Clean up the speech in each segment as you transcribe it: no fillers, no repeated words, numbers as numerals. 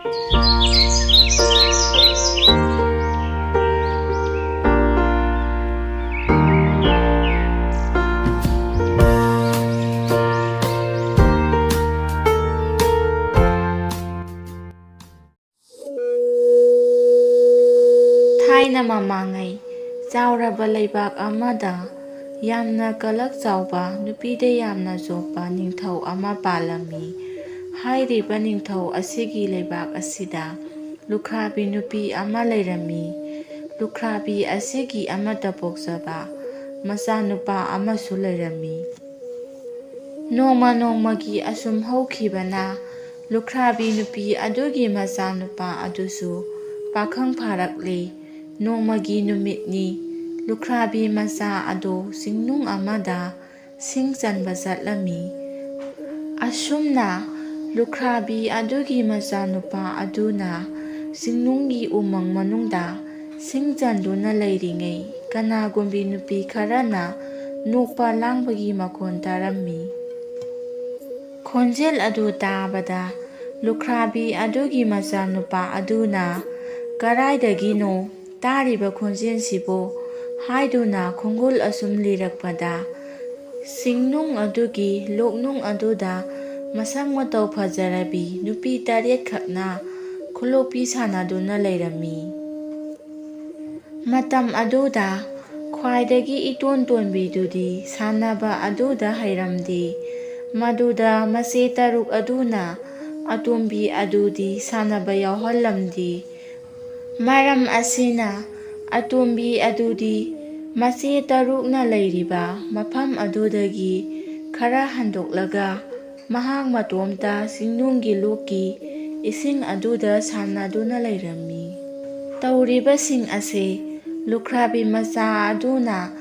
Thꯥꯏꯅ ꯃꯃꯥꯡꯉꯩ ꯆꯥꯎꯔꯕ ꯂꯩꯕꯥꯛ ꯑꯃꯗ ꯌꯥꯝꯅ ꯀꯂꯛ ꯆꯥꯎꯕ ꯅꯨꯄꯤꯗ ꯌꯥꯝꯅ ꯆꯣꯞꯄ ꯅꯤꯡꯊꯧ ꯑꯃ ꯄꯥꯜꯂꯝꯃꯤ꯫ ꯍꯥꯏꯔꯤꯕ ꯅꯤꯡꯊꯧ ꯑꯁꯤꯒꯤ ꯂꯩꯕꯥꯛ ꯑꯁꯤꯗ ꯂꯨꯈ꯭ꯔꯥꯕꯤ ꯅꯨꯄꯤ ꯑꯃ ꯂꯩꯔꯝꯃꯤ꯫ ꯂꯨꯈ꯭ꯔꯥꯕꯤ ꯑꯁꯤꯒꯤ ꯑꯃꯠꯇ ꯄꯣꯛꯆꯕ ꯃꯆꯥꯅꯨꯄꯥ ꯑꯃꯁꯨ ꯂꯩꯔꯝꯃꯤ꯫ ꯅꯣꯡꯃ ꯅꯣꯡꯃꯒꯤ ꯑꯁꯨꯝ ꯍꯧꯈꯤꯕꯅ ꯂꯨꯈ꯭ꯔꯥꯕꯤ ꯅꯨꯄꯤ ꯑꯗꯨꯒꯤ ꯃꯆꯥꯅꯨꯄꯥ ꯑꯗꯨꯁꯨ ꯄꯥꯈꯪ ꯐꯥꯔꯛꯂꯦ꯫ ꯅꯣꯡꯃꯒꯤ ꯅꯨꯃꯤꯠꯅꯤ, ꯂꯨꯈ꯭ꯔꯥꯕꯤ ꯃꯆꯥ ꯑꯗꯨ ꯆꯤꯡꯅꯨꯡ ꯑꯃꯗ ꯁꯤꯡ ꯆꯟꯕ ꯆꯠꯂꯝꯃꯤ꯫ ꯑꯁꯨꯝꯅ ꯂꯨꯈ꯭ꯔꯥꯕꯤ ꯑꯗꯨꯒꯤ ꯃꯆꯥꯅꯨꯄꯥ ꯑꯗꯨꯅ ꯆꯤꯡꯅꯨꯡꯒꯤ ꯎꯃꯪ ꯃꯅꯨꯡꯗ ꯁꯤꯡ ꯆꯟꯗꯨꯅ ꯂꯩꯔꯤꯉꯩ ꯀꯅꯥꯒꯨꯝꯕꯤ ꯅꯨꯄꯤ ꯈꯔꯅ ꯅꯣꯛꯄ ꯂꯥꯡꯕꯒꯤ ꯃꯈꯣꯟ ꯇꯥꯔꯝꯃꯤ꯫ ꯈꯣꯟꯖꯦꯜ ꯑꯗꯨ ꯇꯥꯕꯗ ꯂꯨꯈ꯭ꯔꯥꯕꯤ ꯑꯗꯨꯒꯤ ꯃꯆꯥꯅꯨꯄꯥ ꯑꯗꯨꯅ "ꯀꯔꯥꯏꯗꯒꯤꯅꯣ ꯇꯥꯔꯤꯕ ꯈꯣꯟꯖꯦꯜꯁꯤꯕꯨ?" ꯍꯥꯏꯗꯨꯅ ꯈꯣꯡꯒꯨꯜ ꯑꯁꯨꯝ ꯂꯤꯔꯛꯄꯗ ꯆꯤꯡꯅꯨꯡ ꯑꯗꯨꯒꯤ ꯂꯣꯛꯅꯨꯡ ꯑꯗꯨꯗ ꯃꯁꯛ ꯃꯇꯧ ꯐꯖꯔꯕꯤ ꯅꯨꯄꯤ 8 ꯈꯛꯅ ꯈꯨꯠꯂꯣꯛꯄꯤ ꯁꯥꯟꯅꯗꯨꯅ ꯂꯩꯔꯝꯃꯤ꯫ ꯃꯇꯝ ꯑꯗꯨꯗ ꯈ꯭ꯋꯥꯏꯗꯒꯤ ꯏꯇꯣꯟ ꯇꯣꯟꯕꯤꯗꯨꯗꯤ ꯁꯥꯟꯅꯕ ꯑꯗꯨꯗ ꯍꯩꯔꯝꯗꯦ꯫ ꯃꯗꯨꯗ ꯃꯆꯦ 6 ꯑꯗꯨꯅ ꯑꯇꯣꯝꯕꯤ ꯑꯗꯨꯗꯤ ꯁꯥꯟꯅꯕ ꯌꯥꯎꯍꯜꯂꯝꯗꯦ꯫ ꯃꯔꯝ ꯑꯁꯤꯅ ꯑꯇꯣꯝꯕꯤ ꯑꯗꯨꯗꯤ ꯃꯆꯦ 6ꯅ ꯂꯩꯔꯤꯕ ꯃꯐꯝ ꯑꯗꯨꯗꯒꯤ ꯈꯔ ꯍꯟꯗꯣꯛꯂꯒ ꯃꯍꯥꯛ ꯃꯇꯣꯝꯇ ꯆꯤꯡꯅꯨꯡꯒꯤ ꯂꯣꯛꯀꯤ ꯏꯁꯤꯡ ꯑꯗꯨꯗ ꯁꯥꯟꯅꯗꯨꯅ ꯂꯩꯔꯝꯃꯤ꯫ ꯇꯧꯔꯤꯕꯁꯤꯡ ꯑꯁꯤ ꯂꯨꯈ꯭ꯔꯥꯕꯤ ꯃꯆꯥ ꯑꯗꯨꯅ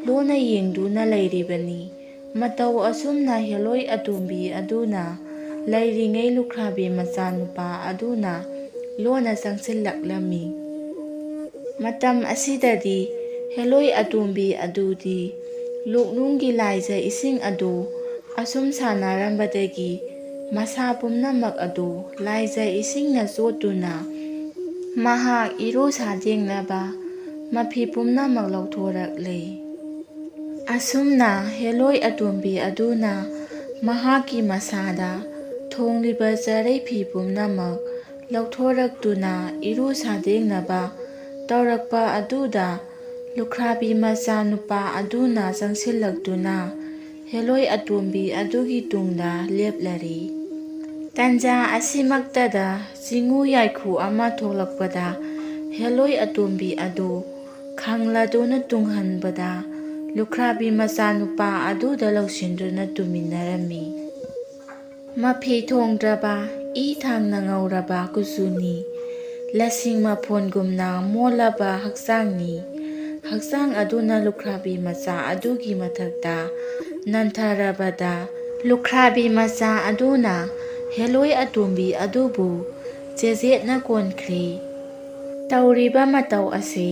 ꯂꯣꯟꯅ ꯌꯦꯡꯗꯨꯅ ꯂꯩꯔꯤꯕꯅꯤ꯫ ꯃꯇꯧ ꯑꯁꯨꯝꯅ ꯍꯦꯂꯣꯏ ꯑꯇꯣꯝꯕꯤ ꯑꯗꯨꯅ ꯂꯩꯔꯤꯉꯩ ꯂꯨꯈ꯭ꯔꯥꯕꯤ ꯃꯆꯥꯅꯨꯄꯥ ꯑꯗꯨꯅ ꯂꯣꯟꯅ ꯆꯪꯁꯤꯜꯂꯛꯂꯝꯃꯤ꯫ ꯃꯇꯝ ꯑꯁꯤꯗꯗꯤ ꯍꯦꯂꯣꯏ ꯑꯇꯣꯝꯕꯤ ꯑꯗꯨꯗꯤ ꯂꯣꯛꯅꯨꯡꯒꯤ ꯂꯥꯏꯖ ꯏꯁꯤꯡ ꯑꯗꯨ ꯑꯁꯨꯝ ꯁꯥꯟꯅꯔꯝꯕꯗꯒꯤ ꯃꯁꯥ ꯄꯨꯝꯅꯃꯛ ꯑꯗꯨ ꯂꯥꯏꯖ ꯏꯁꯤꯡꯅ ꯆꯣꯠꯇꯨꯅ ꯃꯍꯥꯛ ꯏꯔꯨ ꯁꯥꯗꯦꯡꯅꯕ ꯃꯐꯤ ꯄꯨꯝꯅꯃꯛ ꯂꯧꯊꯣꯔꯛꯂꯦ꯫ ꯑꯁꯨꯝꯅ ꯍꯦꯂꯣꯏ ꯑꯇꯣꯝꯕꯤ ꯑꯗꯨꯅ ꯃꯍꯥꯛꯀꯤ ꯃꯁꯥꯗ ꯊꯣꯡꯂꯤꯕ ꯆꯔꯩ ꯐꯤ ꯄꯨꯝꯅꯃꯛ ꯂꯧꯊꯣꯔꯛꯇꯨꯅ ꯏꯔꯨ ꯁꯥꯗꯦꯡꯅꯕ ꯇꯧꯔꯛꯄ ꯑꯗꯨꯗ ꯂꯨꯈ꯭ꯔꯥꯕꯤ ꯃꯆꯥꯅꯨꯄꯥ ꯑꯗꯨꯅ ꯆꯪꯁꯤꯜꯂꯛꯇꯨꯅ ꯍꯦꯂꯣꯏ ꯑꯇꯣꯝꯕꯤ ꯑꯗꯨꯒꯤ ꯇꯨꯡꯗ ꯂꯦꯞꯂꯔꯦ꯫ ꯇꯟꯖꯥ ꯑꯁꯤꯃꯛꯇꯗ ꯆꯤꯉꯨ ꯌꯥꯏꯈꯨ ꯑꯃ ꯊꯣꯛꯂꯛꯄꯗ ꯍꯦꯂꯣꯏ ꯑꯇꯣꯝꯕꯤ ꯑꯗꯨ ꯈꯪꯂꯗꯨꯅ ꯇꯨꯡꯍꯟꯕꯗ ꯂꯨꯈ꯭ꯔꯥꯕꯤ ꯃꯆꯥꯅꯨꯄꯥ ꯑꯗꯨꯗ ꯂꯧꯁꯤꯟꯗꯨꯅ ꯇꯨꯃꯤꯟꯅꯔꯝꯃꯤ꯫ ꯃꯐꯤ ꯊꯣꯡꯗ꯭ꯔꯕ ꯏ ꯊꯥꯡꯅ ꯉꯧꯔꯕ ꯀꯨꯆꯨꯅꯤ, ꯂꯁꯤꯡ ꯃꯐꯣꯟꯒꯨꯝꯅ ꯃꯣꯜꯂꯕ ꯍꯛꯆꯥꯡꯅꯤ꯫ ꯍꯛꯆꯥꯡ ꯑꯗꯨꯅ ꯂꯨꯈ꯭ꯔꯥꯕꯤ ꯃꯆꯥ ꯑꯗꯨꯒꯤ ꯃꯊꯛꯇ ꯅꯟꯊꯔꯕꯗ ꯂꯨꯈ꯭ꯔꯥꯕꯤ ꯃꯆꯥ ꯑꯗꯨꯅ ꯍꯦꯂꯣꯏ ꯑꯇꯣꯝꯕꯤ ꯑꯗꯨꯕꯨ ꯆꯦꯖꯦꯠꯅ ꯀꯣꯟꯈ꯭ꯔꯦ꯫ ꯇꯧꯔꯤꯕ ꯃꯇꯧ ꯑꯁꯤ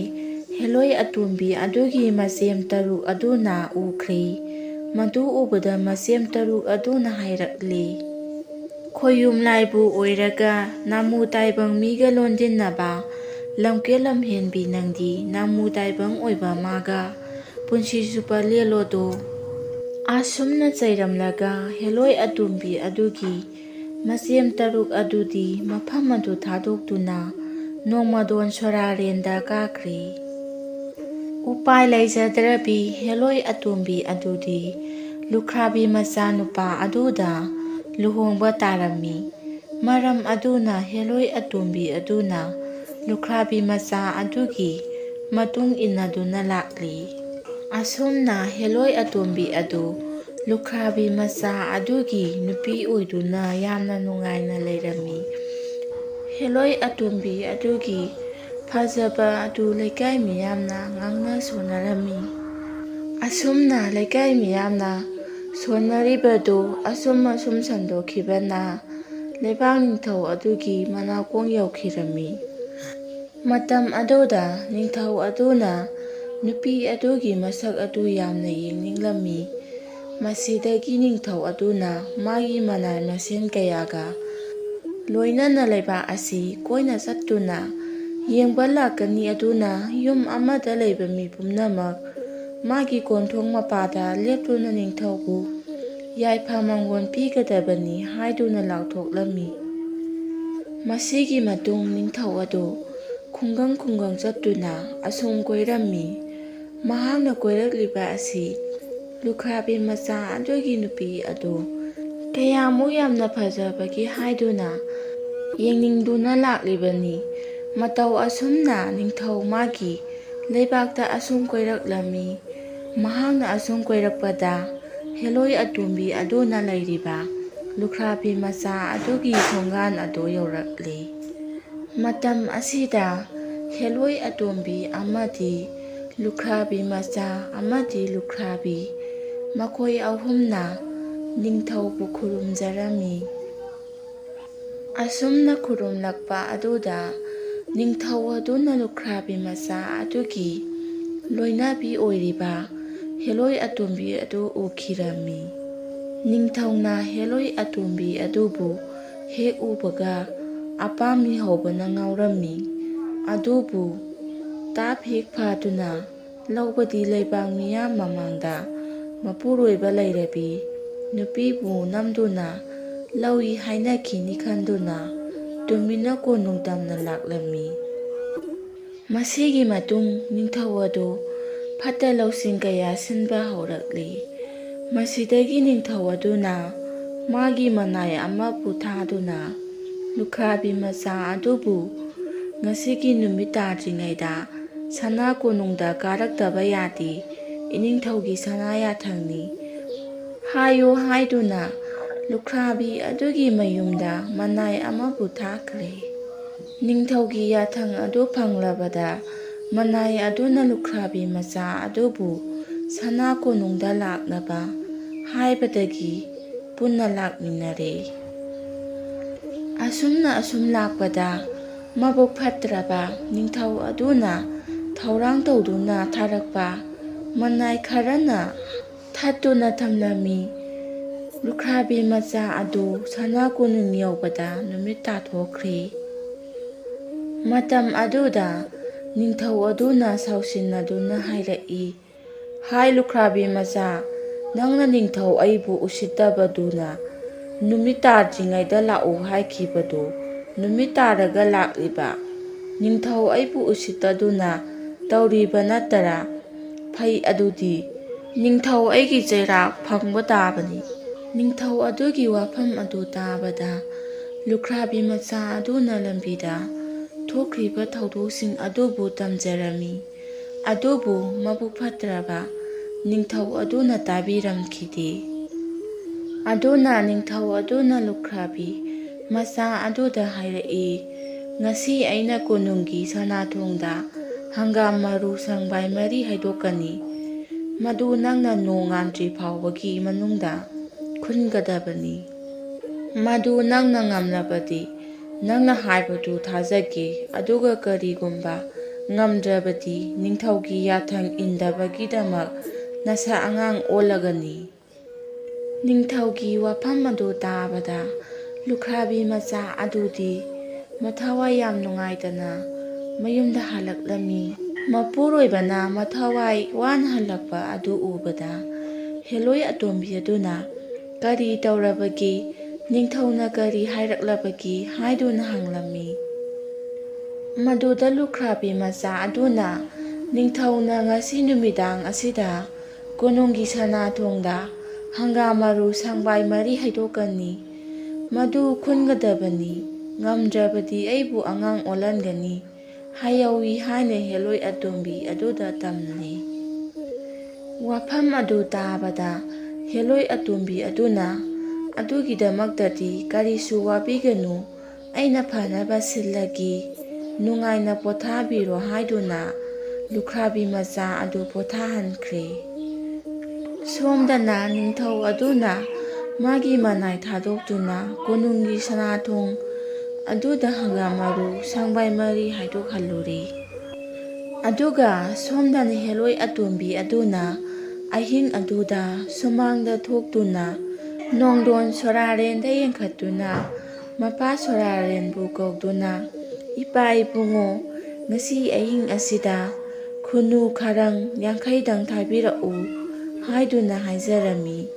ꯍꯦꯂꯣꯏ ꯑꯇꯣꯝꯕꯤ ꯑꯗꯨꯒꯤ ꯃꯆꯦꯝ 6 ꯑꯗꯨꯅ ꯎꯈ꯭ꯔꯦ꯫ ꯃꯗꯨ ꯎꯕꯗ ꯃꯆꯦꯝ 6 ꯑꯗꯨꯅ ꯍꯥꯏꯔꯛꯂꯦ, "ꯈꯣꯏꯌꯨꯝ ꯂꯥꯏꯕꯨ ꯑꯣꯏꯔꯒ ꯅꯥꯃꯨ ꯇꯥꯏꯕꯪ ꯃꯤꯒ ꯂꯣꯟꯗꯤꯟꯅꯕ ꯂꯝꯀꯦꯠ ꯂꯝꯍꯦꯟꯕꯤ ꯅꯪꯗꯤ ꯅꯥꯃꯨ ꯇꯥꯏꯕꯪ ꯑꯣꯏꯕ ꯃꯥꯒ ꯄꯨꯟꯁꯤ ꯆꯨꯞꯄ ꯂꯦꯜꯂꯣꯗꯣ?" ꯑꯁꯨꯝꯅ ꯆꯩꯔꯝꯂꯒ ꯍꯦꯂꯣꯏ ꯑꯇꯣꯝꯕꯤ ꯑꯗꯨꯒꯤ ꯃꯆꯦꯝ 6 ꯑꯗꯨꯗꯤ ꯃꯐꯝ ꯑꯗꯨ ꯊꯥꯗꯣꯛꯇꯨꯅ ꯅꯣꯡꯃꯗꯣꯟ ꯁꯣꯔꯥꯔꯦꯟꯗ ꯀꯥꯈ꯭ꯔꯦ꯫ ꯎꯄꯥꯏ ꯂꯩꯖꯗ꯭ꯔꯕꯤ ꯍꯦꯂꯣꯏ ꯑꯇꯣꯝꯕꯤ ꯑꯗꯨꯗꯤ ꯂꯨꯈ꯭ꯔꯥꯕꯤ ꯃꯆꯥꯅꯨꯄꯥ ꯑꯗꯨꯗ ꯂꯨꯍꯣꯡꯕ ꯇꯥꯔꯝꯃꯤ꯫ ꯃꯔꯝ ꯑꯗꯨꯅ ꯍꯦꯂꯣꯏ ꯑꯇꯣꯝꯕꯤ ꯑꯗꯨꯅ ꯂꯨꯈ꯭ꯔꯥꯕꯤ ꯃꯆꯥ ꯑꯗꯨꯒꯤ ꯃꯇꯨꯡ ꯏꯟꯅꯗꯨꯅ ꯂꯥꯛꯂꯤ꯫ ꯑꯁꯨꯝꯅ ꯍꯦꯂꯣꯏ ꯑꯇꯣꯝꯕꯤ ꯑꯗꯨ ꯂꯨꯈ꯭ꯔꯥꯕꯤ ꯃꯆꯥ ꯑꯗꯨꯒꯤ ꯅꯨꯄꯤ ꯑꯣꯏꯗꯨꯅ ꯌꯥꯝꯅ ꯅꯨꯡꯉꯥꯏꯅ ꯂꯩꯔꯝꯃꯤ꯫ ꯍꯦꯂꯣꯏ ꯑꯇꯣꯝꯕꯤ ꯑꯗꯨꯒꯤ ꯐꯖꯕ ꯑꯗꯨ ꯂꯩꯀꯥꯏ ꯃꯤꯌꯥꯝꯅ ꯉꯥꯡꯅ ꯁꯣꯟꯅꯔꯝꯃꯤ꯫ ꯑꯁꯨꯝꯅ ꯂꯩꯀꯥꯏ ꯃꯤꯌꯥꯝꯅ ꯁꯣꯟꯅꯔꯤꯕꯗꯨ ꯑꯁꯨꯝ ꯁꯟꯗꯣꯛꯈꯤꯕꯅ ꯂꯩꯕꯥꯛ ꯅꯤꯡꯊꯧ ꯑꯗꯨꯒꯤ ꯃꯅꯥꯀꯣꯡ ꯌꯧꯈꯤꯔꯝꯃꯤ꯫ ꯃꯇꯝ ꯑꯗꯨꯗ ꯅꯤꯡꯊꯧ ꯑꯗꯨꯅ ꯅꯨꯄꯤ ꯑꯗꯨꯒꯤ ꯃꯁꯛ ꯑꯗꯨ ꯌꯥꯝꯅ ꯌꯦꯡꯅꯤꯡꯂꯝꯃꯤ꯫ ꯃꯁꯤꯗꯒꯤ ꯅꯤꯡꯊꯧ ꯑꯗꯨꯅ ꯃꯥꯒꯤ ꯃꯅꯥꯏ ꯃꯁꯦꯟ ꯀꯌꯥꯒ ꯂꯣꯏꯅꯅ ꯂꯩꯕꯥꯛ ꯑꯁꯤ ꯀꯣꯏꯅ ꯆꯠꯇꯨꯅ ꯌꯦꯡꯕ ꯂꯥꯛꯀꯅꯤ ꯑꯗꯨꯅ ꯌꯨꯝ ꯑꯃꯗ ꯂꯩꯕ ꯃꯤ ꯄꯨꯝꯅꯃꯛ ꯃꯥꯒꯤ ꯀꯣꯟꯊꯣꯡ ꯃꯄꯥꯗ ꯂꯦꯞꯇꯨꯅ ꯅꯤꯡꯊꯧꯕꯨ ꯌꯥꯏꯐ ꯃꯪꯒꯣꯜ ꯄꯤꯒꯗꯕꯅꯤ ꯍꯥꯏꯗꯨꯅ ꯂꯥꯎꯊꯣꯛꯂꯝꯃꯤ꯫ ꯃꯁꯤꯒꯤ ꯃꯇꯨꯡ ꯅꯤꯡꯊꯧ ꯑꯗꯨ ꯈꯨꯡꯒꯪ ꯈꯨꯡꯒꯪ ꯆꯠꯇꯨꯅ ꯑꯁꯨꯝ ꯀꯣꯏꯔꯝꯃꯤ꯫ ꯃꯍꯥꯛꯅ ꯀꯣꯏꯔꯛꯂꯤꯕ ꯑꯁꯤ ꯂꯨꯈ꯭ꯔꯥꯕꯤ ꯃꯆꯥ ꯑꯗꯨꯒꯤ ꯅꯨꯄꯤ ꯑꯗꯨ ꯀꯌꯥꯃꯨꯛ ꯌꯥꯝꯅ ꯐꯖꯕꯒꯦ ꯍꯥꯏꯗꯨꯅ ꯌꯦꯡꯅꯤꯡꯗꯨꯅ ꯂꯥꯛꯂꯤꯕꯅꯤ꯫ ꯃꯇꯧ ꯑꯁꯨꯝꯅ ꯅꯤꯡꯊꯧ ꯃꯥꯒꯤ ꯂꯩꯕꯥꯛꯇ ꯑꯁꯨꯝ ꯀꯣꯏꯔꯛꯂꯝꯃꯤ꯫ ꯃꯍꯥꯛꯅ ꯑꯁꯨꯝ ꯀꯣꯏꯔꯛꯄꯗ ꯍꯦꯂꯣꯏ ꯑꯇꯣꯝꯕꯤ ꯑꯗꯨꯅ ꯂꯩꯔꯤꯕ ꯂꯨꯈ꯭ꯔꯥꯕꯤ ꯃꯆꯥ ꯑꯗꯨꯒꯤ ꯊꯣꯡꯒꯥꯟ ꯑꯗꯨ ꯌꯧꯔꯛꯂꯤ꯫ ꯃꯇꯝ ꯑꯁꯤꯗ ꯍꯦꯂꯣꯏ ꯑꯇꯣꯝꯕꯤ ꯑꯃꯗꯤ ꯂꯨꯈ꯭ꯔꯥꯕꯤ ꯃꯆꯥ ꯑꯃꯗꯤ ꯂꯨꯈ꯭ꯔꯥꯕꯤ ꯃꯈꯣꯏ ꯑꯍꯨꯝꯅ ꯅꯤꯡꯊꯧꯕꯨ ꯈꯨꯔꯨꯝꯖꯔꯝꯃꯤ꯫ ꯑꯁꯨꯝꯅ ꯈꯨꯔꯨꯝꯂꯛꯄ ꯑꯗꯨꯗ ꯅꯤꯡꯊꯧ ꯑꯗꯨꯅ ꯂꯨꯈ꯭ꯔꯥꯕꯤ ꯃꯆꯥ ꯑꯗꯨꯒꯤ ꯂꯣꯏꯅꯕꯤ ꯑꯣꯏꯔꯤꯕ ꯍꯦꯂꯣꯏ ꯑꯇꯣꯝꯕꯤ ꯑꯗꯨ ꯎꯈꯤꯔꯝꯃꯤ꯫ ꯅꯤꯡꯊꯧꯅ ꯍꯦꯂꯣꯏ ꯑꯇꯣꯝꯕꯤ ꯑꯗꯨꯕꯨ ꯍꯦꯛ ꯎꯕꯒ ꯑꯄꯥꯝꯕꯤ ꯍꯧꯕꯅ ꯉꯥꯎꯔꯝꯃꯤ꯫ ꯑꯗꯨꯕꯨ ꯇꯥꯞ ꯍꯦꯛ ꯐꯥꯗꯨꯅ ꯂꯧꯕꯗꯤ ꯂꯩꯕꯥꯛ ꯃꯤꯌꯥꯝ ꯃꯃꯥꯡꯗ ꯃꯄꯨꯔꯣꯏꯕ ꯂꯩꯔꯕꯤ ꯅꯨꯄꯤꯕꯨ ꯅꯝꯗꯨꯅ ꯂꯧꯏ ꯍꯥꯏꯅꯈꯤꯅꯤ ꯈꯟꯗꯨꯅ ꯇꯨꯃꯤꯟꯅ ꯀꯣꯅꯨꯡ ꯇꯝꯅ ꯂꯥꯛꯂꯝꯃꯤ꯫ ꯃꯁꯤꯒꯤ ꯃꯇꯨꯡ ꯅꯤꯡꯊꯧ ꯑꯗꯨ ꯐꯠꯇ ꯂꯧꯁꯤꯡ ꯀꯌꯥ ꯁꯤꯟꯕ ꯍꯧꯔꯛꯂꯤ꯫ ꯃꯁꯤꯗꯒꯤ ꯅꯤꯡꯊꯧ ꯑꯗꯨꯅ ꯃꯥꯒꯤ ꯃꯅꯥꯏ ꯑꯃꯕꯨ ꯊꯥꯗꯨꯅ ꯂꯨꯈ꯭ꯔꯥꯕꯤ ꯃꯆꯥ ꯑꯗꯨꯕꯨ ꯉꯁꯤꯒꯤ ꯅꯨꯃꯤꯠ ꯇꯥꯗ꯭ꯔꯤꯉꯩꯗ ꯁꯅꯥ ꯀꯣꯅꯨꯡꯗ ꯀꯥꯔꯛꯇꯕ ꯌꯥꯗꯦ, ꯏꯅꯤꯡꯊꯧꯒꯤ ꯁꯅꯥ ꯌꯥꯊꯪꯅꯤ ꯍꯥꯏꯌꯨ ꯍꯥꯏꯗꯨꯅ ꯂꯨꯈ꯭ꯔꯥꯕꯤ ꯑꯗꯨꯒꯤ ꯃꯌꯨꯝꯗ ꯃꯅꯥꯏ ꯑꯃꯕꯨ ꯊꯥꯈ꯭ꯔꯦ꯫ ꯅꯤꯡꯊꯧꯒꯤ ꯌꯥꯊꯪ ꯑꯗꯨ ꯐꯪꯂꯕꯗ ꯃꯅꯥꯏ ꯑꯗꯨꯅ ꯂꯨꯈ꯭ꯔꯥꯕꯤ ꯃꯆꯥ ꯑꯗꯨꯕꯨ ꯁꯅꯥ ꯀꯣꯅꯨꯡꯗ ꯂꯥꯛꯅꯕ ꯍꯥꯏꯕꯗꯒꯤ ꯄꯨꯟꯅ ꯂꯥꯛꯃꯤꯟꯅꯔꯦ꯫ ꯑꯁꯨꯝꯅ ꯑꯁꯨꯝ ꯂꯥꯛꯄꯗ ꯃꯕꯨꯛ ꯐꯠꯇ꯭ꯔꯕ ꯅꯤꯡꯊꯧ ꯑꯗꯨꯅ ꯊꯧꯔꯥꯡ ꯇꯧꯗꯨꯅ ꯊꯥꯔꯛꯄ ꯃꯅꯥꯏ ꯈꯔꯅ ꯊꯠꯇꯨꯅ ꯊꯝꯂꯝꯃꯤ꯫ ꯂꯨꯈ꯭ꯔꯥꯕꯤ ꯃꯆꯥ ꯑꯗꯨ ꯁꯅꯥ ꯀꯣꯅꯨꯡ ꯌꯧꯕꯗ ꯅꯨꯃꯤꯠ ꯇꯥꯊꯣꯛꯈ꯭ꯔꯦ꯫ ꯃꯇꯝ ꯑꯗꯨꯗ ꯅꯤꯡꯊꯧ ꯑꯗꯨꯅ ꯁꯥꯎꯁꯤꯟꯅꯗꯨꯅ ꯍꯥꯏꯔꯛꯏ, ꯍꯥꯏ ꯂꯨꯈ꯭ꯔꯥꯕꯤ ꯃꯆꯥ, ꯅꯪꯅ ꯅꯤꯡꯊꯧ ꯑꯩꯕꯨ ꯎꯁꯤꯠꯇꯕꯗꯨꯅ ꯅꯨꯃꯤꯠ ꯇꯥꯗ꯭ꯔꯤꯉꯩꯗ ꯂꯥꯛꯎ ꯍꯥꯏꯈꯤꯕꯗꯨ ꯅꯨꯃꯤꯠ ꯇꯥꯔꯒ ꯂꯥꯛꯂꯤꯕ, ꯅꯤꯡꯊꯧ ꯑꯩꯕꯨ ꯎꯁꯤꯠꯇꯗꯨꯅ ꯇꯧꯔꯤꯕ ꯅꯠꯇꯔꯥ? ꯐꯩ, ꯑꯗꯨꯗꯤ ꯅꯤꯡꯊꯧ ꯑꯩꯒꯤ ꯆꯩꯔꯥꯛ ꯐꯪꯕ ꯇꯥꯕꯅꯤ꯫ ꯅꯤꯡꯊꯧ ꯑꯗꯨꯒꯤ ꯋꯥꯐꯝ ꯑꯗꯨ ꯇꯥꯕꯗ ꯂꯨꯈ꯭ꯔꯥꯕꯤ ꯃꯆꯥ ꯑꯗꯨꯅ ꯂꯝꯕꯤꯗ ꯊꯣꯛꯈ꯭ꯔꯤꯕ ꯊꯧꯗꯣꯛꯁꯤꯡ ꯑꯗꯨꯕꯨ ꯇꯝꯖꯔꯝꯃꯤ꯫ ꯑꯗꯨꯕꯨ ꯃꯕꯨꯛ ꯐꯠꯇ꯭ꯔꯕ ꯅꯤꯡꯊꯧ ꯑꯗꯨꯅ ꯇꯥꯕꯤꯔꯝꯈꯤꯗꯦ꯫ ꯑꯗꯨꯅ ꯅꯤꯡꯊꯧ ꯑꯗꯨꯅ ꯂꯨꯈ꯭ꯔꯥꯕꯤ ꯃꯆꯥ ꯑꯗꯨꯗ ꯍꯥꯏꯔꯛꯏ, ꯉꯁꯤ ꯑꯩꯅ ꯀꯣꯅꯨꯡꯒꯤ ꯁꯅꯥꯊꯣꯡꯗ ꯍꯪꯒꯥꯝ ꯃꯔꯨ ꯁꯪꯕꯥꯏ 4 ꯍꯩꯗꯣꯛꯀꯅꯤ꯫ ꯃꯗꯨ ꯅꯪꯅ ꯅꯣꯡ ꯉꯥꯟꯗ꯭ꯔꯤ ꯐꯥꯎꯕꯒꯤ ꯃꯅꯨꯡꯗ ꯈꯨꯟꯒꯗꯕꯅꯤ꯫ ꯃꯗꯨ ꯅꯪꯅ ꯉꯝꯂꯕꯗꯤ ꯅꯪꯅ ꯍꯥꯏꯕꯗꯨ ꯊꯥꯖꯒꯦ, ꯑꯗꯨꯒ ꯀꯔꯤꯒꯨꯝꯕ ꯉꯝꯗ꯭ꯔꯕꯗꯤ ꯅꯤꯡꯊꯧꯒꯤ ꯌꯥꯊꯪ ꯏꯟꯗꯕꯒꯤꯗꯃꯛ ꯅꯁꯥ ꯑꯉꯥꯡ ꯑꯣꯜꯂꯒꯅꯤ꯫ ꯅꯤꯡꯊꯧꯒꯤ ꯋꯥꯐꯝ ꯑꯗꯨ ꯇꯥꯕꯗ ꯂꯨꯈ꯭ꯔꯥꯕꯤ ꯃꯆꯥ ꯑꯗꯨꯗꯤ ꯃꯊꯋꯥꯏ ꯌꯥꯝ ꯅꯨꯡꯉꯥꯏꯇꯅ ꯃꯌꯨꯝꯗ ꯍꯜꯂꯛꯂꯝꯃꯤ꯫ ꯃꯄꯨꯔꯣꯏꯕꯅ ꯃꯊꯋꯥꯏ ꯋꯥꯅ ꯍꯜꯂꯛꯄ ꯑꯗꯨ ꯎꯕꯗ ꯍꯦꯂꯣꯏ ꯑꯇꯣꯝꯕꯤ ꯑꯗꯨꯅ ꯀꯔꯤ ꯇꯧꯔꯕꯒꯦ, ꯅꯤꯡꯊꯧꯅ ꯀꯔꯤ ꯍꯥꯏꯔꯛꯂꯕꯒꯦ ꯍꯥꯏꯗꯨꯅ ꯍꯪꯂꯝꯃꯤ꯫ ꯃꯗꯨꯗ ꯂꯨꯈ꯭ꯔꯥꯕꯤ ꯃꯆꯥ ꯑꯗꯨꯅ ꯅꯤꯡꯊꯧꯅ ꯉꯁꯤ ꯅꯨꯃꯤꯗꯥꯡ ꯑꯁꯤꯗ ꯀꯣꯅꯨꯡꯒꯤ ꯁꯅꯥꯊꯣꯡꯗ ꯍꯪꯒꯥꯝ ꯃꯔꯨ ꯁꯪꯕꯥꯏ 4 ꯍꯩꯗꯣꯛꯀꯅꯤ, ꯃꯗꯨ ꯈꯨꯟꯒꯗꯕꯅꯤ, ꯉꯝꯗ꯭ꯔꯕꯗꯤ ꯑꯩꯕꯨ ꯑꯉꯥꯡ ꯑꯣꯜꯍꯟꯒꯅꯤ ꯍꯥꯏꯍꯧꯏ ꯍꯥꯏꯅ ꯍꯦꯂꯣꯏ ꯑꯇꯣꯝꯕꯤ ꯑꯗꯨꯗ ꯇꯝꯂꯤ꯫ ꯋꯥꯐꯝ ꯑꯗꯨ ꯇꯥꯕꯗ ꯍꯦꯂꯣꯏ ꯑꯇꯣꯝꯕꯤ ꯑꯗꯨꯅ ꯑꯗꯨꯒꯤꯗꯃꯛꯇꯗꯤ ꯀꯔꯤꯁꯨ ꯋꯥꯕꯤꯒꯅꯨ, ꯑꯩꯅ ꯐꯅꯕ ꯁꯤꯜꯂꯒꯦ, ꯅꯨꯡꯉꯥꯏꯅ ꯄꯣꯊꯥꯕꯤꯔꯣ ꯍꯥꯏꯗꯨꯅ ꯂꯨꯈ꯭ꯔꯥꯕꯤ ꯃꯆꯥ ꯑꯗꯨ ꯄꯣꯊꯥꯍꯟꯈ꯭ꯔꯦ꯫ ꯁꯣꯝꯗꯅ ꯅꯤꯡꯊꯧ ꯑꯗꯨꯅ ꯃꯥꯒꯤ ꯃꯅꯥꯏ ꯊꯥꯗꯣꯛꯇꯨꯅ ꯀꯣꯅꯨꯡꯒꯤ ꯁꯅꯥꯊꯣꯡ ꯑꯗꯨꯗ ꯍꯪꯒꯥꯝ ꯃꯔꯨ ꯁꯪꯕꯥꯏ 4 ꯍꯩꯗꯣꯛꯍꯜꯂꯨꯔꯦ꯫ ꯑꯗꯨꯒ ꯁꯣꯝꯗꯅ ꯍꯦꯂꯣꯏ ꯑꯇꯣꯝꯕꯤ ꯑꯗꯨꯅ ꯑꯍꯤꯡ ꯑꯗꯨꯗ ꯁꯨꯃꯥꯡꯗ ꯊꯣꯛꯇꯨꯅ ꯅꯣꯡꯗꯣꯟ ꯁꯣꯔꯥꯔꯦꯟꯗ ꯌꯦꯡꯈꯠꯇꯨꯅ ꯃꯄꯥ ꯁꯣꯔꯥꯔꯦꯟꯕꯨ ꯀꯧꯗꯨꯅ "ꯏꯄꯥ ꯏꯕꯨꯡꯉꯣ, ngasi ahing asida khunu kharang 50 thꯥꯏꯕꯤꯔꯛꯎ" haiduna haizarami.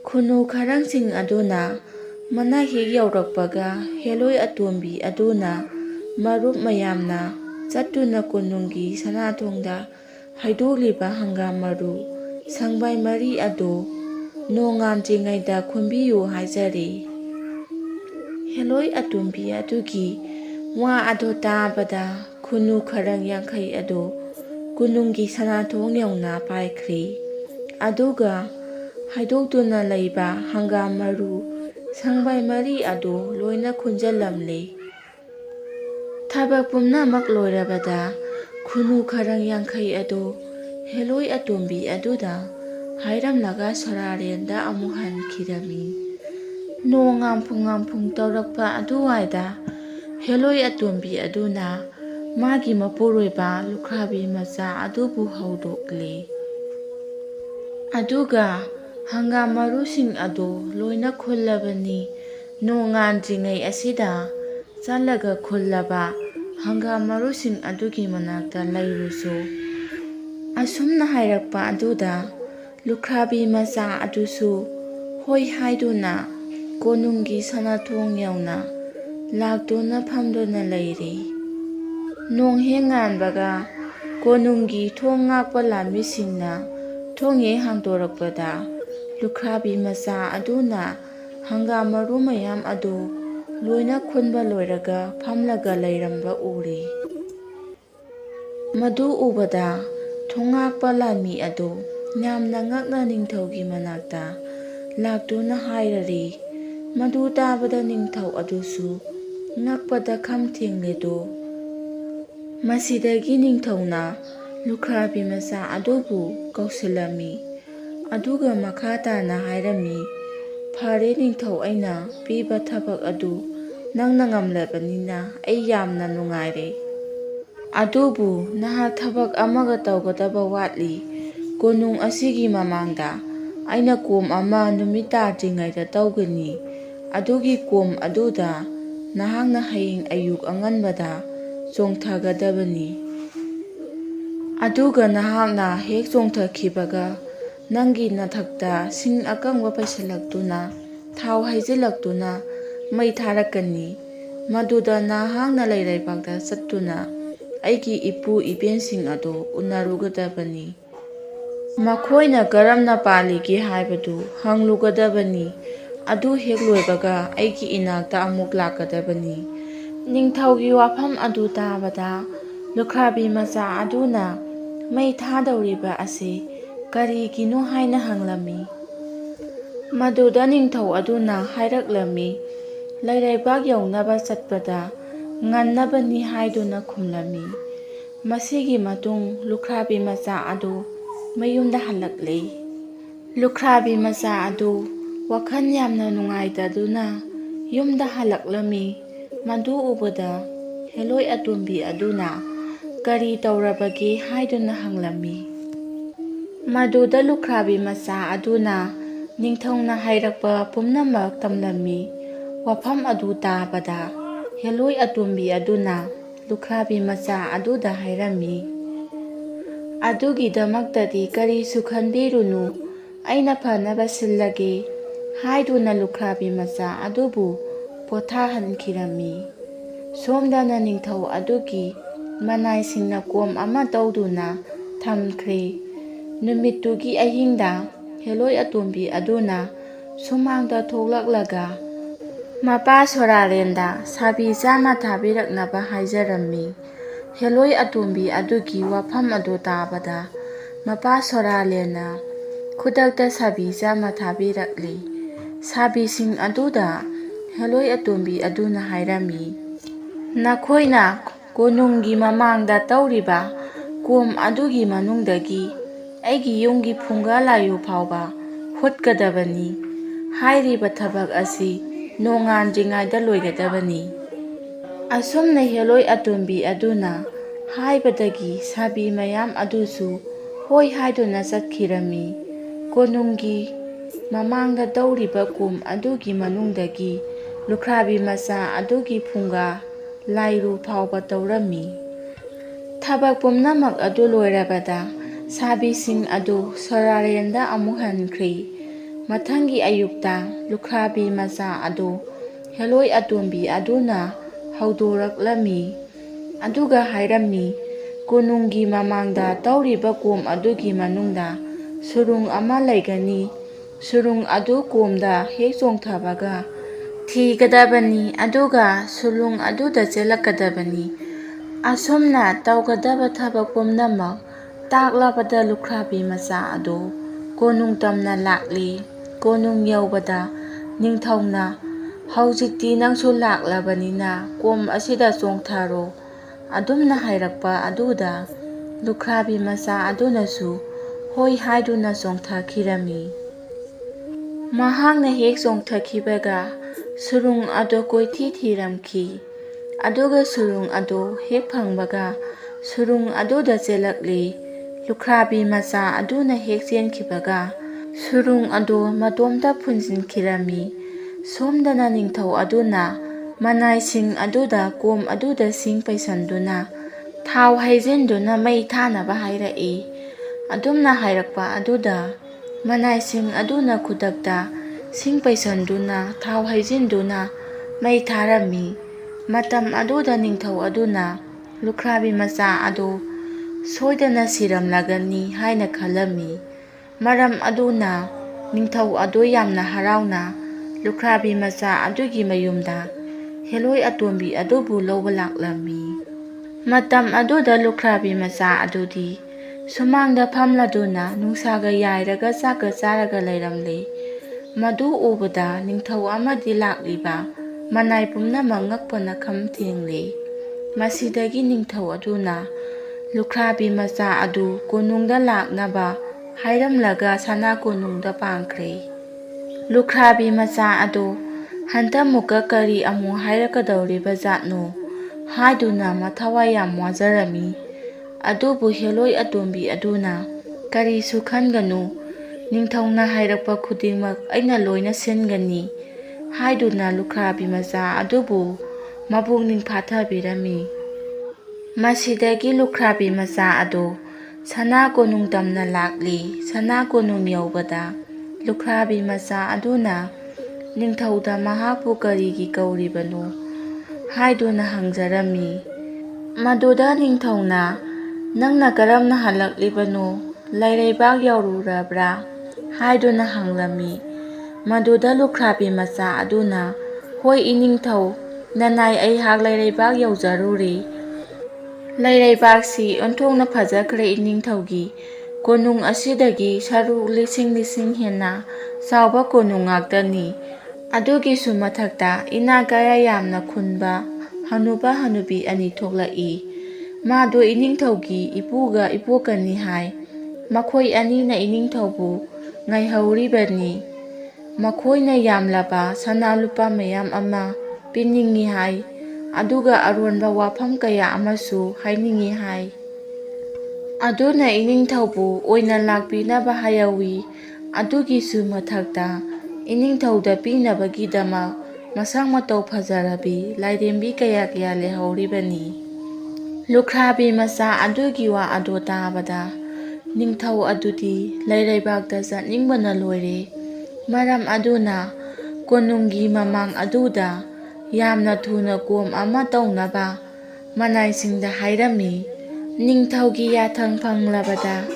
Khunu kharangsing aduna manak hek yaurakpaga heloi atombi aduna marup mayamna chattuna konunggi sanathongda haidoliba hangam maru sangbai mari ado nongam-jingayda khunbiyu haizari. Heloi atombi adugi wa ado tabada khunu kharang 50 ado konunggi sanathong yauna paikhri. Aduga haidokduna leiba hangam maru sangbai mari ado loina khunjalamle. Thabak pumnamak loirabada khunu kharang 50 ado heloi atombi aduda hairamlaga sorarenda amu hankirami. Nongam phung taurakpa aduwaida heloi atombi aduna magi mapuroiba lukhrabi macha adubu haudokle. Aduga hangam marusing ado loina khullabani. Nongan-jingay asida chalaga khullaba hangam marusing adugi manakta layrusu. Asumna hairakpa aduda lukhrabi macha adusu hoi haiduna konunggi sanathong yauna lakduna phamduna layri. Nonghenganbaga konunggi thong ngakpa lamisingna thonghe hangdorakpada lukhrabi macha aduna hangam maru mayam ado loina khunba loiraga phamlaga lairamba uri. Madu ubada thongakpa lami ado yamna ngakna Ningthougi manakta lakduna hairari. Madu tabada Ningthou adusu ngakpada khamthengledo. Masidagi Ningthouna lukhrabi macha adubu kausilami. Aduga makha tana hairami, "Phare Ningthou, aina piba thabak adu nangna ngamlabanina ai yamna nungaire. Adubu nahak thabak amaga tawgadaba watli. Konung asigi mamangda aina kom ama numit tadringayda tawgani. Adugi kom aduda nahakna haying ayuk anganbada chongthagadabani. Aduga nahakna hek chongthakibaga nanggi nathakta sing akangwa paisalakduna thau haijilakduna mai tharakani. Maduda nahakna lairaibakda chattuna aigi ipu ibensing ado unarugadabani. Makhoina karamna paligi haibadu hanglugadabani. Adu hek loibaga aigi inakta amuk lakadabani." Ningthougi wafam adu tabada lukhrabi macha aduna mai thadawriba ase karigino haina hanglami. Maduda Ningthou aduna hairaklami. Lairaibak yaunaba chatpada ngannabani haiduna khumlami. Masigi matung lukhrabi macha adu mayumda halakle. Lukhrabi macha adu wakhan yamna nungaidaduna yumda halaklami. Madu ubada heloi atombi aduna kari tawrabagi haiduna hanglami. Maduda lukhrabi macha aduna Ningthouna hairakpa pumnamak tamlami. Wafam adu tabada heloi atombi aduna lukhrabi macha aduda hairami. "Adugidamakdadi karisu khanbirunu, aina phanaba sillage" haiduna lukhrabi macha adubu pothahankirami. Somdana Ningthou adugi manaisingna kom ama tawduna thamkhre. Numittugi ahingda heloi atombi aduna sumangda thoklaklaga mapa sorarenda sabi chama thabiraknaba haijarami. Heloi atombi adugi wafam adu tabada mapa soralena khudakta sabi chama thabirakli. Sabising aduda heloi atombi aduna hairami. "Nakhoina konunggi mamangda tawriba kom adugi manungdagi aigi yumgi Phungga layu phauba hotgadabani. Hairiba thabak asi nongan-jingayda loigadabani." Asumna heloi atombi aduna haibadagi sabi mayam adusu hoi haiduna chatkirami. Konunggi mamangda tawriba kom adugi manungdagi ꯂꯨꯈ꯭ꯔꯥꯕꯤ ꯃꯆꯥ ꯑꯗꯨꯒꯤ ꯐꯨꯡꯒꯥ ꯂꯥꯏꯔꯨ ꯐꯥꯎꯕ ꯇꯧꯔꯝꯃꯤ꯫ ꯊꯕꯛ ꯄꯨꯝꯅꯃꯛ ꯑꯗꯨ ꯂꯣꯏꯔꯕꯗ ꯁꯥꯕꯤꯁꯤꯡ ꯑꯗꯨ ꯁꯣꯔꯥꯔꯦꯟꯗ ꯑꯃꯨꯛ ꯍꯟꯈ꯭ꯔꯤ꯫ ꯃꯊꯪꯒꯤ ꯑꯌꯨꯛꯇ ꯂꯨꯈ꯭ꯔꯥꯕꯤ ꯃꯆꯥ ꯑꯗꯨ ꯍꯦꯂꯣꯏ ꯑꯇꯣꯝꯕꯤ ꯑꯗꯨꯅ ꯍꯧꯗꯣꯔꯛꯂꯝꯃꯤ ꯑꯗꯨꯒ ꯍꯥꯏꯔꯝꯃꯤ, ꯀꯣꯅꯨꯡꯒꯤ ꯃꯃꯥꯡꯗ ꯇꯧꯔꯤꯕ ꯀꯣꯝ ꯑꯗꯨꯒꯤ ꯃꯅꯨꯡꯗ ꯁꯨꯔꯨꯡ ꯑꯃ ꯂꯩꯒꯅꯤ꯫ ꯁꯨꯔꯨꯡ ꯑꯗꯨ ꯀꯣꯝꯗ ꯍꯦꯛ ꯆꯣꯡꯊꯕꯒ ꯊꯤꯒꯗꯕꯅꯤ ꯑꯗꯨꯒ ꯁꯨꯔꯨꯡ ꯑꯗꯨꯗ ꯆꯦꯜꯂꯛꯀꯗꯕꯅꯤ꯫ ꯑꯁꯨꯝꯅ ꯇꯧꯒꯗꯕ ꯊꯕꯛ ꯄꯨꯝꯅꯃꯛ ꯇꯥꯛꯂꯕꯗ ꯂꯨꯈ꯭ꯔꯥꯕꯤ ꯃꯆꯥ ꯑꯗꯨ ꯀꯣꯅꯨꯡ ꯇꯝꯅ ꯂꯥꯛꯂꯤ꯫ ꯀꯣꯅꯨꯡ ꯌꯧꯕꯗ ꯅꯤꯡꯊꯧꯅ, ꯍꯧꯖꯤꯛꯇꯤ ꯅꯪꯁꯨ ꯂꯥꯛꯂꯕꯅꯤꯅ ꯀꯣꯝ ꯑꯁꯤꯗ ꯆꯣꯡꯊꯔꯣ ꯑꯗꯨꯝꯅ ꯍꯥꯏꯔꯛꯄ ꯑꯗꯨꯗ ꯂꯨꯈ꯭ꯔꯥꯕꯤ ꯃꯆꯥ ꯑꯗꯨꯅꯁꯨ ꯍꯣꯏ ꯍꯥꯏꯗꯨꯅ ꯆꯣꯡꯊꯈꯤꯔꯝꯃꯤ꯫ ꯃꯍꯥꯛꯅ ꯍꯦꯛ ꯆꯣꯡꯊꯈꯤꯕꯒ ꯁꯨꯔꯨꯡ ꯑꯗꯨ ꯀꯣꯏꯊꯤ ꯊꯤꯔꯝꯈꯤ꯫ ꯑꯗꯨꯒ ꯁꯨꯔꯨꯡ ꯑꯗꯨ ꯍꯦꯛ ꯐꯪꯕꯒ ꯁꯨꯔꯨꯡ ꯑꯗꯨꯗ ꯆꯦꯜꯂꯛꯂꯤ꯫ ꯂꯨꯈ꯭ꯔꯥꯕꯤ ꯃꯆꯥ ꯑꯗꯨꯅ ꯍꯦꯛ ꯆꯦꯟꯈꯤꯕꯒ ꯁꯨꯔꯨꯡ ꯑꯗꯨ ꯃꯇꯣꯝꯇ ꯐꯨꯟꯖꯤꯟꯈꯤꯔꯝꯃꯤ꯫ ꯁꯣꯝꯗꯅ ꯅꯤꯡꯊꯧ ꯑꯗꯨꯅ ꯃꯅꯥꯏꯁꯤꯡ ꯑꯗꯨꯗ ꯀꯣꯝ ꯑꯗꯨꯗ ꯁꯤꯡ ꯄꯩꯁꯟꯗꯨꯅ ꯊꯥꯎ ꯍꯩꯖꯤꯟꯗꯨꯅ ꯃꯩ ꯊꯥꯅꯕ ꯍꯥꯏꯔꯛꯏ꯫ ꯑꯗꯨꯝꯅ ꯍꯥꯏꯔꯛꯄ ꯑꯗꯨꯗ ꯃꯅꯥꯏꯁꯤꯡ ꯑꯗꯨꯅ ꯈꯨꯗꯛꯇ ꯁꯤꯡ ꯄꯩꯁꯟꯗꯨꯅ ꯊꯥꯎ ꯍꯩꯖꯤꯟꯗꯨꯅ ꯃꯩ ꯊꯥꯔꯝꯃꯤ꯫ ꯃꯇꯝ ꯑꯗꯨꯗ ꯅꯤꯡꯊꯧ ꯑꯗꯨꯅ ꯂꯨꯈ꯭ꯔꯥꯕꯤ ꯃꯆꯥ ꯑꯗꯨ ꯁꯣꯏꯗꯅ ꯁꯤꯔꯝꯂꯒꯅꯤ ꯍꯥꯏꯅ ꯈꯜꯂꯝꯃꯤ꯫ ꯃꯔꯝ ꯑꯗꯨꯅ ꯅꯤꯡꯊꯧ ꯑꯗꯨ ꯌꯥꯝꯅ ꯍꯔꯥꯎꯅ ꯂꯨꯈ꯭ꯔꯥꯕꯤ ꯃꯆꯥ ꯑꯗꯨꯒꯤ ꯃꯌꯨꯝꯗ ꯍꯦꯂꯣꯏ ꯑꯇꯣꯝꯕꯤ ꯑꯗꯨꯕꯨ ꯂꯧꯕ ꯂꯥꯛꯂꯝꯃꯤ꯫ ꯃꯇꯝ ꯑꯗꯨꯗ ꯂꯨꯈ꯭ꯔꯥꯕꯤ ꯃꯆꯥ ꯑꯗꯨꯗꯤ ꯁꯨꯃꯥꯡꯗ ꯐꯝꯂꯗꯨꯅ ꯅꯨꯡꯁꯥꯒ ꯌꯥꯏꯔꯒ ꯆꯥꯛꯀ ꯆꯥꯔꯒ ꯂꯩꯔꯝꯂꯦ꯫ ꯃꯗꯨ ꯎꯕꯗ ꯅꯤꯡꯊꯧ ꯑꯃꯗꯤ ꯂꯥꯛꯂꯤꯕ ꯃꯅꯥꯏ ꯄꯨꯝꯅꯃꯛ ꯉꯛꯄꯅ ꯈꯝ ꯊꯦꯡꯂꯦ꯫ ꯃꯁꯤꯗꯒꯤ ꯅꯤꯡꯊꯧ ꯑꯗꯨꯅ ꯂꯨꯈ꯭ꯔꯥꯕꯤ ꯃꯆꯥ ꯑꯗꯨ ꯀꯣꯅꯨꯡꯗ ꯂꯥꯛꯅꯕ ꯍꯥꯏꯔꯝꯂꯒ ꯁꯅꯥ ꯀꯣꯅꯨꯡꯗ ꯄꯥꯡꯈ꯭ꯔꯦ꯫ ꯂꯨꯈ꯭ꯔꯥꯕꯤ ꯃꯆꯥ ꯑꯗꯨ ꯍꯟꯗꯛꯃꯨꯛꯀ ꯀꯔꯤ ꯑꯃꯨꯛ ꯍꯥꯏꯔꯛꯀꯗꯧꯔꯤꯕ ꯖꯥꯠꯅꯣ ꯍꯥꯏꯗꯨꯅ ꯃꯊꯋꯥꯏ ꯌꯥꯝ ꯋꯥꯖꯔꯝꯃꯤ꯫ ꯑꯗꯨꯕꯨ ꯍꯦꯂꯣꯏ ꯑꯇꯣꯝꯕꯤ ꯑꯗꯨꯅ, ꯀꯔꯤꯁꯨ ꯈꯟꯒꯅꯨ, ꯅꯤꯡꯊꯧꯅ ꯍꯥꯏꯔꯛꯄ ꯈꯨꯗꯤꯡꯃꯛ ꯑꯩꯅ ꯂꯣꯏꯅ ꯁꯤꯟꯒꯅꯤ ꯍꯥꯏꯗꯨꯅ ꯂꯨꯈ꯭ꯔꯥꯕꯤ ꯃꯆꯥ ꯑꯗꯨꯕꯨ ꯃꯄꯨꯛꯅꯤꯡ ꯐꯥꯊꯕꯤꯔꯝꯃꯤ꯫ ꯃꯁꯤꯗꯒꯤ ꯂꯨꯈ꯭ꯔꯥꯕꯤ ꯃꯆꯥ ꯑꯗꯨ ꯁꯅꯥ ꯀꯣꯅꯨꯡ ꯇꯝꯅ ꯂꯥꯛꯂꯤ꯫ ꯁꯅꯥ ꯀꯣꯅꯨꯡ ꯌꯧꯕꯗ ꯂꯨꯈ꯭ꯔꯥꯕꯤ ꯃꯆꯥ ꯑꯗꯨꯅ ꯅꯤꯡꯊꯧꯗ ꯃꯍꯥꯛꯄꯨ ꯀꯔꯤꯒꯤ ꯀꯧꯔꯤꯕꯅꯣ ꯍꯥꯏꯗꯨꯅ ꯍꯪꯖꯔꯝꯃꯤ꯫ ꯃꯗꯨꯗ ꯅꯤꯡꯊꯧꯅ, ꯅꯪꯅ ꯀꯔꯝꯅ ꯍꯜꯂꯛꯂꯤꯕꯅꯣ, ꯂꯩꯔꯩꯕꯥꯛ ꯌꯧꯔꯨꯔꯕ꯭ꯔꯥ ꯍꯥꯏꯗꯨꯅ ꯍꯪꯂꯝꯃꯤ꯫ ꯃꯗꯨꯗ ꯂꯨꯈ꯭ꯔꯥꯕꯤ ꯃꯆꯥ ꯑꯗꯨꯅ, ꯍꯣꯏ ꯏꯅꯤꯡꯊꯧ, ꯅꯅꯥꯏ ꯑꯩꯍꯥꯛ ꯂꯩꯔꯩꯕꯥꯛ ꯌꯧꯖꯔꯨꯔꯦ꯫ ꯂꯩꯔꯩꯕꯥꯛꯁꯤ ꯑꯣꯟꯊꯣꯛꯅ ꯐꯖꯈ꯭ꯔꯦ ꯏꯅꯤꯡꯊꯧꯒꯤ ꯀꯣꯅꯨꯡ ꯑꯁꯤꯗꯒꯤ ꯁꯔꯨꯛ ꯂꯤꯁꯤꯡ ꯂꯤꯁꯤꯡ ꯍꯦꯟꯅ ꯆꯥꯎꯕ ꯀꯣꯅꯨꯡ ꯉꯥꯛꯇꯅꯤ꯫ ꯑꯗꯨꯒꯤꯁꯨ ꯃꯊꯛꯇ ꯏꯅꯥꯛ ꯀꯌꯥ ꯌꯥꯝꯅ ꯈꯨꯟꯕ ꯍꯅꯨꯕ ꯍꯅꯨꯕꯤ ꯑꯅꯤ ꯊꯣꯛꯂꯛꯏ꯫ ꯃꯥꯗꯣ ꯏꯅꯤꯡꯊꯧꯒꯤ ꯏꯄꯨꯒ ꯏꯄꯣꯛꯀꯅꯤ ꯍꯥꯏ꯫ ꯃꯈꯣꯏ ꯑꯅꯤꯅ ꯏꯅꯤꯡꯊꯧꯕꯨ ꯉꯥꯏꯍꯧꯔꯤꯕꯅꯤ꯫ ꯃꯈꯣꯏꯅ ꯌꯥꯝꯂꯕ ꯁꯅꯥ ꯂꯨꯄꯥ ꯃꯌꯥꯝ ꯑꯃ ꯄꯤꯅꯤꯡꯉꯤ ꯍꯥꯏ, ꯑꯗꯨꯒ ꯑꯔꯣꯟꯕ ꯋꯥꯐꯝ ꯀꯌꯥ ꯑꯃꯁꯨ ꯍꯥꯏꯅꯤꯡꯉꯤ ꯍꯥꯏ꯫ ꯑꯗꯨꯅ ꯏꯅꯤꯡꯊꯧꯕꯨ ꯑꯣꯏꯅ ꯂꯥꯛꯄꯤꯅꯕ ꯍꯥꯏꯍꯧꯏ꯫ ꯑꯗꯨꯒꯤꯁꯨ ꯃꯊꯛꯇ ꯏꯅꯤꯡꯊꯧꯗ ꯄꯤꯅꯕꯒꯤꯗꯃꯛ ꯃꯁꯛ ꯃꯇꯧ ꯐꯖꯔꯕꯤ ꯂꯥꯏꯔꯦꯝꯕꯤ ꯀꯌꯥ ꯀꯌꯥ ꯂꯩꯍꯧꯔꯤꯕꯅꯤ꯫ ꯂꯨꯈ꯭ꯔꯥꯕꯤ ꯃꯆꯥ ꯑꯗꯨꯒꯤ ꯋꯥ ꯑꯗꯨ ꯇꯥꯕꯗ ꯅꯤꯡꯊꯧ ꯑꯗꯨꯗꯤ ꯂꯩꯔꯩꯕꯥꯛꯇ ꯆꯠꯅꯤꯡꯕꯅ ꯂꯣꯏꯔꯦ꯫ ꯃꯔꯝ ꯑꯗꯨꯅ ꯀꯣꯅꯨꯡꯒꯤ ꯃꯃꯥꯡ ꯑꯗꯨꯗ ꯌꯥꯝꯅ ꯊꯨꯅ ꯀꯣꯝ ꯑꯃ ꯇꯧꯅꯕ ꯃꯅꯥꯏꯁꯤꯡꯗ ꯍꯥꯏꯔꯝꯃꯤ꯫ ꯅꯤꯡꯊꯧꯒꯤ ꯌꯥꯊꯪ ꯐꯪꯂꯕꯗ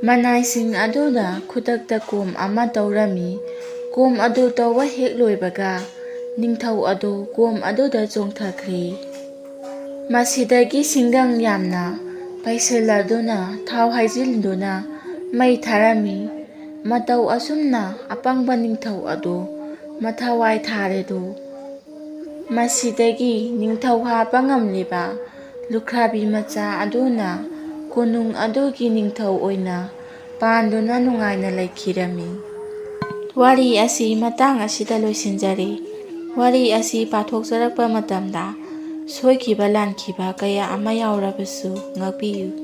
ꯃꯅꯥꯏꯁꯤꯡ ꯑꯗꯨꯅ ꯈꯨꯗꯛꯇ ꯀꯣꯝ ꯑꯃ ꯇꯧꯔꯝꯃꯤ꯫ ꯀꯣꯝ ꯑꯗꯨ ꯇꯧꯕ ꯍꯦꯛ ꯂꯣꯏꯕꯒ ꯅꯤꯡꯊꯧ ꯑꯗꯨ ꯀꯣꯝ ꯑꯗꯨꯗ ꯆꯣꯡꯊꯈ꯭ꯔꯦ꯫ ꯃꯁꯤꯗꯒꯤ ꯁꯤꯡꯒꯪ ꯌꯥꯝꯅ ꯄꯩꯁꯤꯜꯂꯗꯨꯅ ꯊꯥꯎ ꯍꯩꯖꯤꯟꯗꯨꯅ ꯃꯩ ꯊꯥꯔꯝꯃꯤ꯫ ꯃꯇꯧ ꯑꯁꯨꯝꯅ ꯑꯄꯪꯕ ꯅꯤꯡꯊꯧ ꯑꯗꯨ ꯃꯊꯋꯥꯏ ꯊꯥꯔꯦꯗꯣ ꯃꯁꯤꯗꯒꯤ ꯅꯤꯡꯊꯧ ꯍꯥꯠꯄ ꯉꯝꯂꯤꯕ ꯂꯨꯈ꯭ꯔꯥꯕꯤ ꯃꯆꯥ ꯑꯗꯨꯅ ꯀꯣꯅꯨꯡ ꯑꯗꯨꯒꯤ ꯅꯤꯡꯊꯧ ꯑꯣꯏꯅ ꯄꯥꯟꯗꯨꯅ ꯅꯨꯡꯉꯥꯏꯅ ꯂꯩꯈꯤꯔꯝꯃꯤ꯫ ꯋꯥꯔꯤ ꯑꯁꯤ ꯃꯇꯥꯡ ꯑꯁꯤꯗ ꯂꯣꯏꯁꯤꯟꯖꯔꯦ꯫ ꯋꯥꯔꯤ ꯑꯁꯤ ꯄꯥꯊꯣꯛꯆꯔꯛꯄ ꯃꯇꯝꯗ ꯁꯣꯏꯈꯤꯕ ꯂꯥꯟꯈꯤꯕ ꯀꯌꯥ ꯑꯃ ꯌꯥꯎꯔꯕꯁꯨ ꯉꯥꯛꯄꯤꯌꯨ꯫